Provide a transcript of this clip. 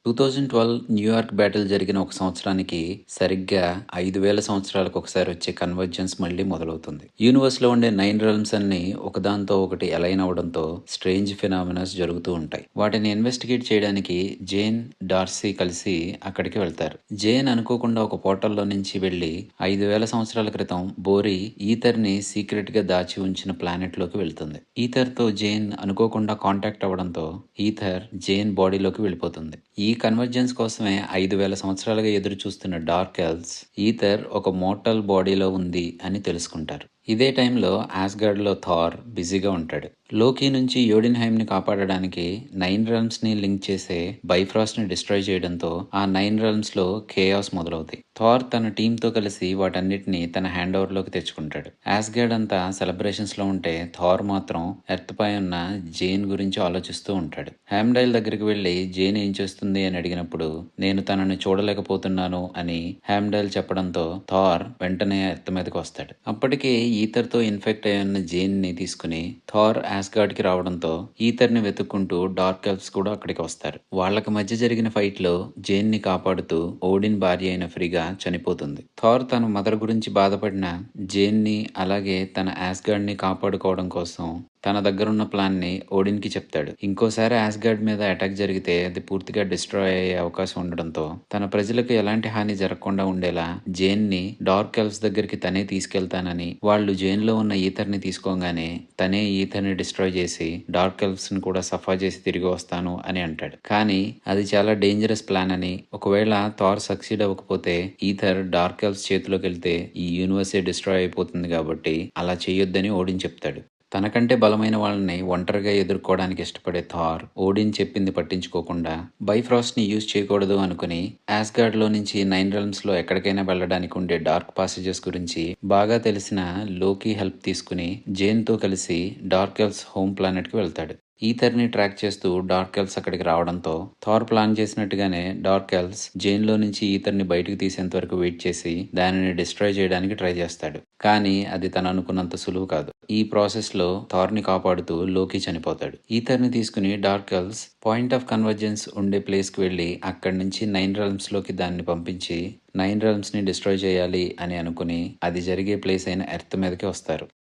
2012 New York battle జరిగిన ఒక సంవత్సరానికి సరిగ్గా 5,000 సంవత్సరాలకు ఒకసారి వచ్చే కన్వర్జెన్స్ మళ్ళీ మొదలవుతుంది. యూనివర్స్లో ఉండే 9 రెల్మ్స్ అన్ని ఒకదాంతో ఒకటి అలైన్ అవడంతో స్ట్రేంజ్ ఫినామినాస్ జరుగుతూ ఉంటాయి. వాటిని ఇన్వెస్టిగేట్ చేయడానికి జేన్, డార్సీ కలిసి అక్కడికి వెళ్తారు. జేన్ అనుకోకుండా ఒక పోర్టల్లో నుంచి వెళ్లి 5,000 సంవత్సరాల క్రితం బోరి ఈథర్ని సీక్రెట్ గా దాచి ఉంచిన ప్లానెట్ లోకి వెళ్తుంది. ఈథర్ తో జేన్ అనుకోకుండా కాంటాక్ట్ అవ్వడంతో ఈథర్ జేన్ బాడీలోకి వెళ్ళిపోతుంది. ఈ కన్వర్జెన్స్ కోసమే 5,000 సంవత్సరాలుగా ఎదురు చూస్తున్న డార్క్ ఎల్వ్స్ ఈథర్ ఒక మోర్టల్ బాడీలో ఉంది అని తెలుసుకుంటారు. ఇదే టైంలో ఆస్గార్డ్లో థార్ బిజీగా ఉంటాడు. లోకీ నుంచి యోడిన్హైమ్ని కాపాడడానికి 9 రెల్మ్స్ని లింక్ చేసే బైఫ్రాస్ట్ని డిస్ట్రాయ్ చేయడంతో ఆ 9 రెల్మ్స్లో కేయాస్ మొదలవుతాయి. థార్ తన టీంతో కలిసి వాటన్నిటిని తన హ్యాండ్ ఓవర్లోకి తెచ్చుకుంటాడు. ఆస్గార్డ్ అంతా సెలబ్రేషన్స్లో ఉంటే థార్ మాత్రం ఎర్త్ పై ఉన్న జేన్ గురించి ఆలోచిస్తూ ఉంటాడు. హ్యామ్డైల్ దగ్గరికి వెళ్లి జేన్ ఏం చేస్తుంది అని అడిగినప్పుడు నేను తనని చూడలేకపోతున్నాను అని హ్యామ్డైల్ చెప్పడంతో థార్ వెంటనే ఎర్త్ మీదకి వస్తాడు. అప్పటికే ఈథర్ తో ఇన్ఫెక్ట్ అయి ఉన్న జేన్ ని తీసుకుని థార్ ఆస్గార్డ్ కి రావడంతో ఈథర్ ని వెతుక్కుంటూ డార్క్ ఎల్వ్స్ కూడా అక్కడికి వస్తారు. వాళ్ళకి మధ్య జరిగిన ఫైట్ లో జేన్ ని కాపాడుతూ ఓడిన్ భార్య అయిన ఫ్రీగా చనిపోతుంది. థార్ తన మదర్ గురించి బాధపడిన జేన్ ని అలాగే తన ఆస్గార్డ్ ని కాపాడుకోవడం కోసం తన దగ్గరున్న ప్లాన్ ని ఓడిన్ కి చెప్తాడు. ఇంకోసారి ఆస్గార్డ్ మీద అటాక్ జరిగితే అది పూర్తిగా డిస్ట్రాయ్ అయ్యే అవకాశం ఉండడంతో తన ప్రజలకు ఎలాంటి హాని జరగకుండా ఉండేలా జేన్ ని డార్క్ ఎల్వ్స్ దగ్గరికి తనే తీసుకెళ్తానని, వాళ్ళు జేన్ లో ఉన్న ఈథర్ ని తీసుకోగానే తనే ఈథర్ ని డిస్ట్రాయ్ చేసి డార్క్ ఎల్వ్స్ ని కూడా సఫా చేసి తిరిగి వస్తాను అని అంటాడు. కానీ అది చాలా డేంజరస్ ప్లాన్ అని, ఒకవేళ థార్ సక్సీడ్ అవ్వకపోతే ఈథర్ డార్క్ ఎల్వ్స్ చేతిలోకి వెళ్తే ఈ యూనివర్సే డిస్ట్రాయ్ అయిపోతుంది కాబట్టి అలా చేయొద్దని ఓడిన్ చెప్తాడు. తనకంటే బలమైన వాళ్ళని ఒంటరిగా ఎదుర్కోవడానికి ఇష్టపడే థార్ ఓడిన్ చెప్పింది పట్టించుకోకుండా బైఫ్రాస్ట్ ని యూజ్ చేయకూడదు అనుకుని ఆస్గార్డ్ లో నుంచి 9 రెల్మ్స్ లో ఎక్కడికైనా వెళ్ళడానికి ఉండే డార్క్ పాసేజెస్ గురించి బాగా తెలిసిన లోకీ హెల్ప్ తీసుకుని జేన్ తో కలిసి డార్క్ ఎల్వ్స్ హోమ్ ప్లానెట్ కి వెళ్తాడు. ఈథర్ ని ట్రాక్ చేస్తూ డార్క్ ఎల్వ్స్ అక్కడికి రావడంతో Thar plan చేసినట్టుగానే dark elves Jane లో నుంచి ఈథర్ ని బయటకు తీసేంత వరకు వెయిట్ చేసి దానిని డిస్ట్రాయ్ చేయడానికి ట్రై చేస్తాడు. కానీ అది తను అనుకున్నంత సులువు కాదు. ఈ ప్రాసెస్ లో థార్ ని కాపాడుతూ లోకీ చనిపోతాడు. ఈథర్ ని తీసుకుని dark elves point of convergence ఉండే ప్లేస్ కి వెళ్లి అక్కడి నుంచి 9 రెల్మ్స్ లోకి దాన్ని పంపించి 9 రెల్మ్స్ ని డిస్ట్రాయ్ చేయాలి అని అనుకుని అది జరిగే ప్లేస్ అయిన ఎర్త్ మీదకి వస్తారు.